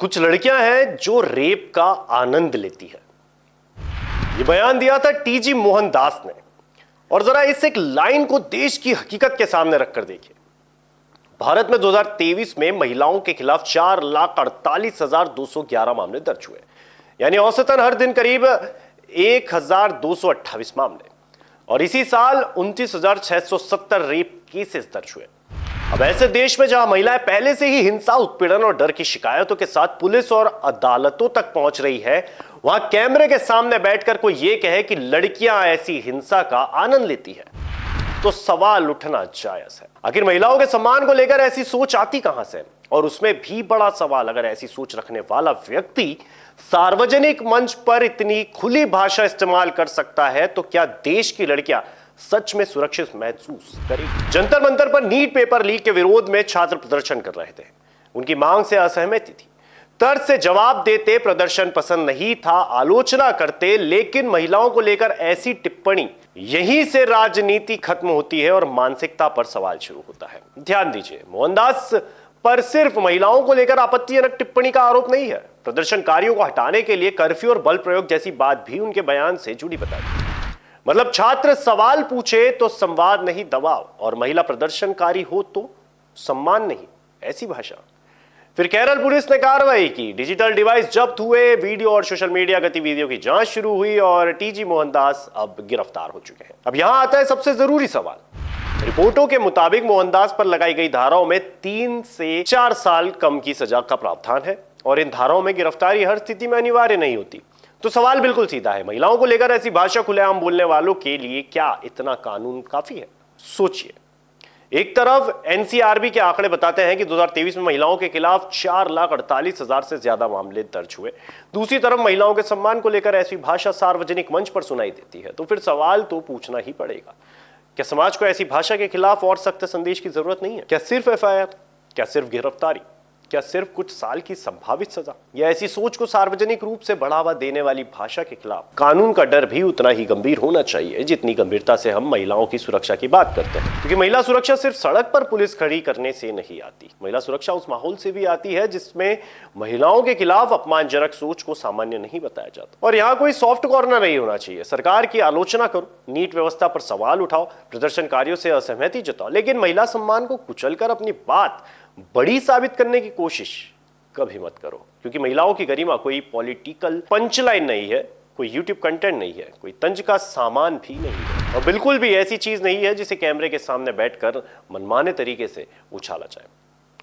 कुछ लड़कियां हैं जो रेप का आनंद लेती है। यह बयान दिया था टीजी मोहनदास ने। और जरा इस एक लाइन को देश की हकीकत के सामने रखकर देखिए। भारत में 2023 में महिलाओं के खिलाफ 4,48,211 मामले दर्ज हुए, यानी औसतन हर दिन करीब 1,228 मामले। और इसी साल 29,670 रेप केसेस दर्ज हुए। अब ऐसे देश में जहां महिलाएं पहले से ही हिंसा, उत्पीड़न और डर की शिकायतों के साथ पुलिस और अदालतों तक पहुंच रही है, वहां कैमरे के सामने बैठकर कोई यह कहे कि लड़कियां ऐसी हिंसा का आनंद लेती है, तो सवाल उठना जायज है। आखिर महिलाओं के सम्मान को लेकर ऐसी सोच आती कहां से? और उसमें भी बड़ा सवाल, अगर ऐसी सोच रखने वाला व्यक्ति सार्वजनिक मंच पर इतनी खुली भाषा इस्तेमाल कर सकता है, तो क्या देश की लड़कियां सच में सुरक्षित महसूस करेगी? जंतर मंतर पर नीट पेपर लीक के विरोध में छात्र प्रदर्शन कर रहे थे। उनकी मांग से असहमति थी। तर्क से जवाब देते, प्रदर्शन पसंद नहीं था, आलोचना करते, लेकिन महिलाओं को लेकर ऐसी टिप्पणी, यहीं से राजनीति खत्म होती है और मानसिकता पर सवाल शुरू होता है। ध्यान दीजिए, मोहनदास पर सिर्फ महिलाओं को लेकर आपत्तिजनक टिप्पणी का आरोप नहीं है। प्रदर्शनकारियों को हटाने के लिए कर्फ्यू और बल प्रयोग जैसी बात भी उनके बयान से जुड़ी बताई। मतलब छात्र सवाल पूछे तो संवाद नहीं दबाव, और महिला प्रदर्शनकारी हो तो सम्मान नहीं, ऐसी भाषा। फिर केरल पुलिस ने कार्रवाई की, डिजिटल डिवाइस जब्त हुए, वीडियो और सोशल मीडिया गतिविधियों की जांच शुरू हुई और टीजी मोहनदास अब गिरफ्तार हो चुके हैं। अब यहां आता है सबसे जरूरी सवाल। रिपोर्टों के मुताबिक मोहनदास पर लगाई गई धाराओं में 3 से 4 साल कम की सजा का प्रावधान है, और इन धाराओं में गिरफ्तारी हर स्थिति में अनिवार्य नहीं होती। तो सवाल बिल्कुल सीधा है, महिलाओं को लेकर ऐसी भाषा खुलेआम बोलने वालों के लिए क्या इतना कानून काफी है? सोचिए, एक तरफ एनसीआरबी के आंकड़े बताते हैं कि 2023 में महिलाओं के खिलाफ 4,48,000 से ज्यादा मामले दर्ज हुए। दूसरी तरफ महिलाओं के सम्मान को लेकर ऐसी भाषा सार्वजनिक मंच पर सुनाई देती है। तो फिर सवाल तो पूछना ही पड़ेगा, क्या समाज को ऐसी भाषा के खिलाफ और सख्त संदेश की जरूरत नहीं है? क्या सिर्फ एफआईआर? क्या सिर्फ गिरफ्तारी? क्या सिर्फ कुछ साल की संभावित सजा? या ऐसी सोच को सार्वजनिक रूप से बढ़ावा देने वाली भाषा के खिलाफ कानून का डर भी उतना ही गंभीर होना चाहिए जितनी गंभीरता से हम महिलाओं की सुरक्षा की बात करते हैं? क्योंकि महिला सुरक्षा सिर्फ सड़क पर पुलिस खड़ी करने से नहीं आती। महिला सुरक्षा उस माहौल से भी आती है जिसमें महिलाओं के खिलाफ अपमानजनक सोच को सामान्य नहीं बताया जाता। और यहाँ कोई सॉफ्ट कॉर्नर नहीं होना चाहिए। सरकार की आलोचना करो, नीट व्यवस्था पर सवाल उठाओ, प्रदर्शनकारियों से असहमति जताओ, लेकिन महिला सम्मान को कुचलकर अपनी बात बड़ी साबित करने की कोशिश कभी मत करो। क्योंकि महिलाओं की गरिमा कोई पॉलिटिकल पंचलाइन नहीं है, कोई यूट्यूब कंटेंट नहीं है, कोई तंज का सामान भी नहीं है, और बिल्कुल भी ऐसी चीज नहीं है जिसे कैमरे के सामने बैठकर मनमाने तरीके से उछाला जाए।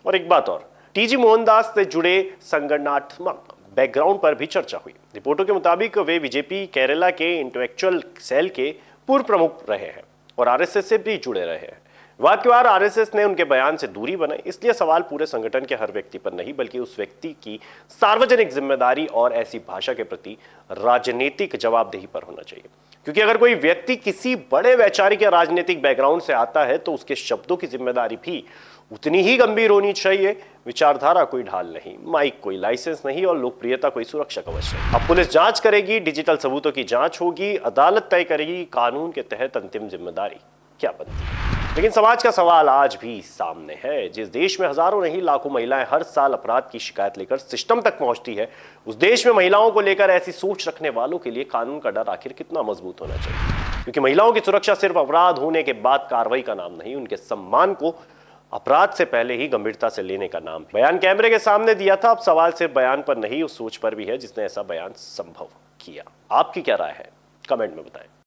और एक बात और, टीजी मोहनदास से जुड़े संगठनात्मक बैकग्राउंड पर भी चर्चा हुई। रिपोर्टों के मुताबिक वे बीजेपी केरला के इंटेलेक्चुअल सेल के पूर्व प्रमुख रहे हैं और आरएसएस से भी जुड़े रहे हैं। विवाद के बाद आरएसएस ने उनके बयान से दूरी बनाई। इसलिए सवाल पूरे संगठन के हर व्यक्ति पर नहीं, बल्कि उस व्यक्ति की सार्वजनिक जिम्मेदारी और ऐसी भाषा के प्रति राजनीतिक जवाबदेही पर होना चाहिए। क्योंकि अगर कोई व्यक्ति किसी बड़े वैचारिक या राजनीतिक बैकग्राउंड से आता है तो उसके शब्दों की जिम्मेदारी भी उतनी ही गंभीर होनी चाहिए। विचारधारा कोई ढाल नहीं, माइक कोई लाइसेंस नहीं, और लोकप्रियता कोई सुरक्षा कवच नहीं। अब पुलिस जांच करेगी, डिजिटल सबूतों की जांच होगी, अदालत तय करेगी कानून के तहत अंतिम जिम्मेदारी क्या बनती है। लेकिन समाज का सवाल आज भी सामने है। जिस देश में हजारों नहीं लाखों महिलाएं हर साल अपराध की शिकायत लेकर सिस्टम तक पहुंचती है, उस देश में महिलाओं को लेकर ऐसी सोच रखने वालों के लिए कानून का डर आखिर कितना मजबूत होना चाहिए? क्योंकि महिलाओं की सुरक्षा सिर्फ अपराध होने के बाद कार्रवाई का नाम नहीं, उनके सम्मान को अपराध से पहले ही गंभीरता से लेने का नाम। बयान कैमरे के सामने दिया था, अब सवाल सिर्फ बयान पर नहीं, उस सोच पर भी है जिसने ऐसा बयान संभव किया। आपकी क्या राय है? कमेंट में बताएं।